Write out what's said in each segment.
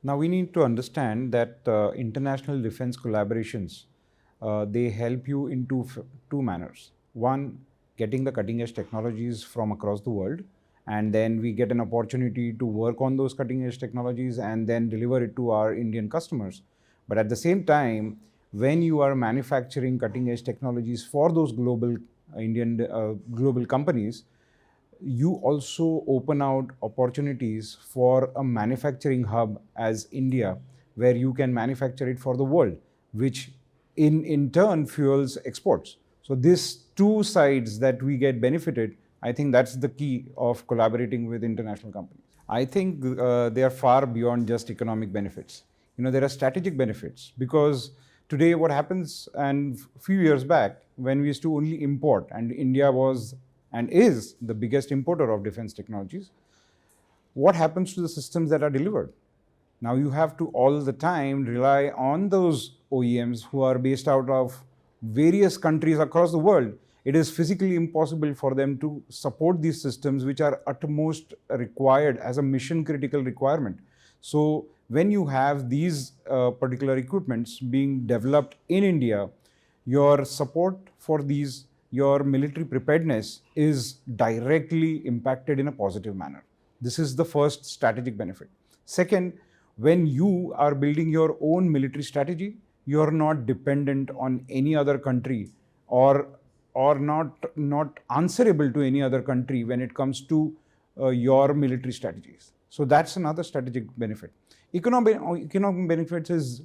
Now we need to understand that international defense collaborations, they help you in two manners. One, getting the cutting edge technologies from across the world, and then we get an opportunity to work on those cutting edge technologies and then deliver it to our Indian customers. But at the same time, when you are manufacturing cutting edge technologies for those global companies, you also open out opportunities for a manufacturing hub as India, where you can manufacture it for the world, which in turn fuels exports. So these two sides that we get benefited, I think that's the key of collaborating with international companies. I think they are far beyond just economic benefits. There are strategic benefits, because today what happens, and a few years back when we used to only import, and India was and is the biggest importer of defense technologies, what happens to the systems that are delivered? Now you have to all the time rely on those OEMs who are based out of various countries across the world. It is physically impossible for them to support these systems, which are utmost required as a mission critical requirement. So when you have these particular equipments being developed in India, your support for these, your military preparedness is directly impacted in a positive manner. This is the first strategic benefit. Second, when you are building your own military strategy, you are not dependent on any other country, or not answerable to any other country when it comes to your military strategies. So that's another strategic benefit. Economic benefits is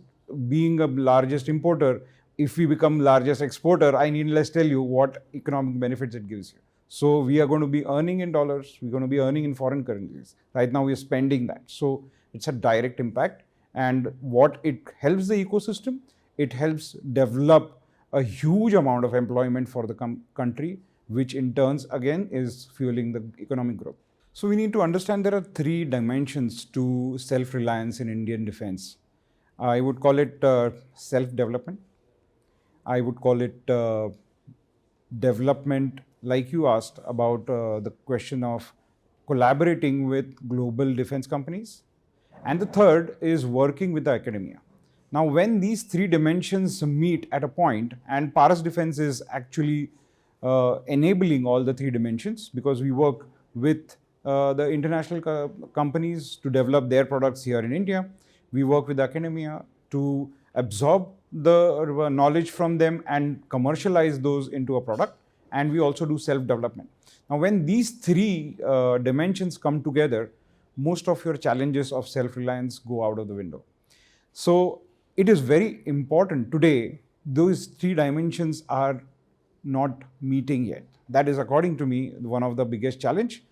being a largest importer. If we become largest exporter, I need less tell you what economic benefits it gives you. So we are going to be earning in dollars, we're going to be earning in foreign currencies. Right now we are spending that. So it's a direct impact. And what it helps the ecosystem, it helps develop a huge amount of employment for the country, which in turns again is fueling the economic growth. So we need to understand there are three dimensions to self-reliance in Indian defense. I would call it self-development. I would call it development, like you asked about the question of collaborating with global defense companies. And the third is working with the academia. Now, when these three dimensions meet at a point, and Paras Defense is actually enabling all the three dimensions, because we work with the international companies to develop their products here in India. We work with academia to absorb the knowledge from them and commercialize those into a product. And we also do self-development. Now, when these three dimensions come together, most of your challenges of self-reliance go out of the window. So it is very important today, those three dimensions are not meeting yet. That is, according to me, one of the biggest challenge.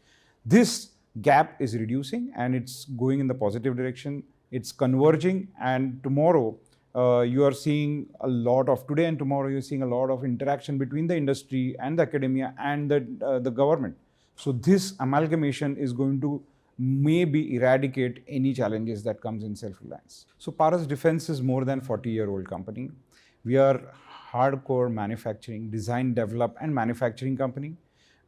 This gap is reducing and it's going in the positive direction. It's converging, and tomorrow you are seeing a lot of, today and tomorrow you're seeing a lot of interaction between the industry and the academia and the government. So this amalgamation is going to maybe eradicate any challenges that comes in self-reliance. So Paras Defense is more than 40-year-old company. We are hardcore manufacturing, design, develop and manufacturing company.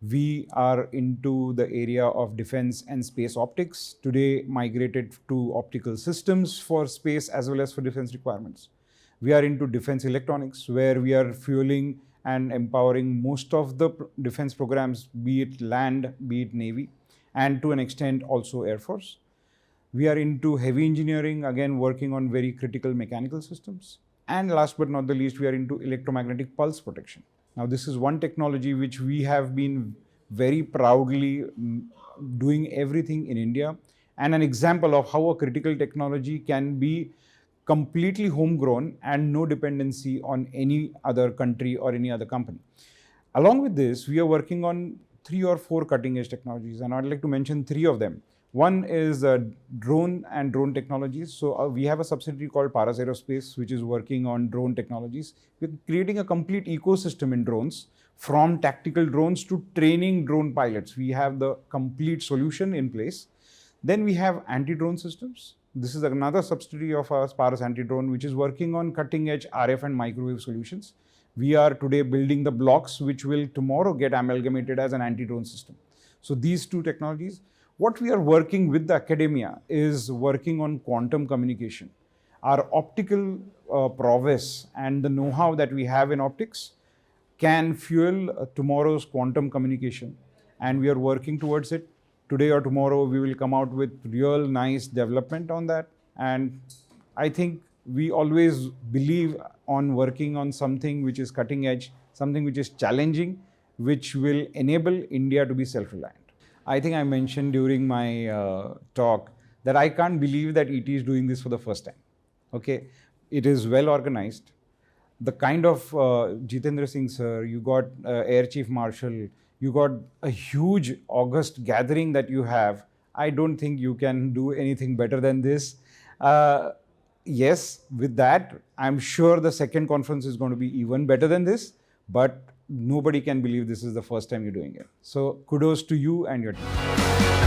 We are into the area of defense and space optics, today migrated to optical systems for space as well as for defense requirements. We are into defense electronics, where we are fueling and empowering most of the defense programs, be it land, be it Navy, and to an extent also Air Force. We are into heavy engineering, again working on very critical mechanical systems. And last but not the least, we are into electromagnetic pulse protection. Now, this is one technology which we have been very proudly doing everything in India, and an example of how a critical technology can be completely homegrown and no dependency on any other country or any other company. Along with this, we are working on 3 or 4 cutting edge technologies, and I'd like to mention 3 of them. One is drone and drone technologies. So we have a subsidiary called Paras Aerospace, which is working on drone technologies. We're creating a complete ecosystem in drones, from tactical drones to training drone pilots. We have the complete solution in place. Then we have anti-drone systems. This is another subsidiary of our Paras Anti-Drone, which is working on cutting edge RF and microwave solutions. We are today building the blocks which will tomorrow get amalgamated as an anti-drone system. So these 2 technologies. what we are working with the academia is working on quantum communication. Our optical prowess and the know-how that we have in optics can fuel tomorrow's quantum communication, and we are working towards it. Today or tomorrow we will come out with real nice development on that, and I think we always believe on working on something which is cutting edge, something which is challenging, which will enable India to be self-reliant. I think I mentioned during my talk that I can't believe that ET is doing this for the first time. Okay, it is well organized. The kind of Jitendra Singh sir, you got Air Chief Marshal, you got a huge August gathering that you have. I don't think you can do anything better than this. Yes, with that, I'm sure the second conference is going to be even better than this, but nobody can believe this is the first time you're doing it. So kudos to you and your team.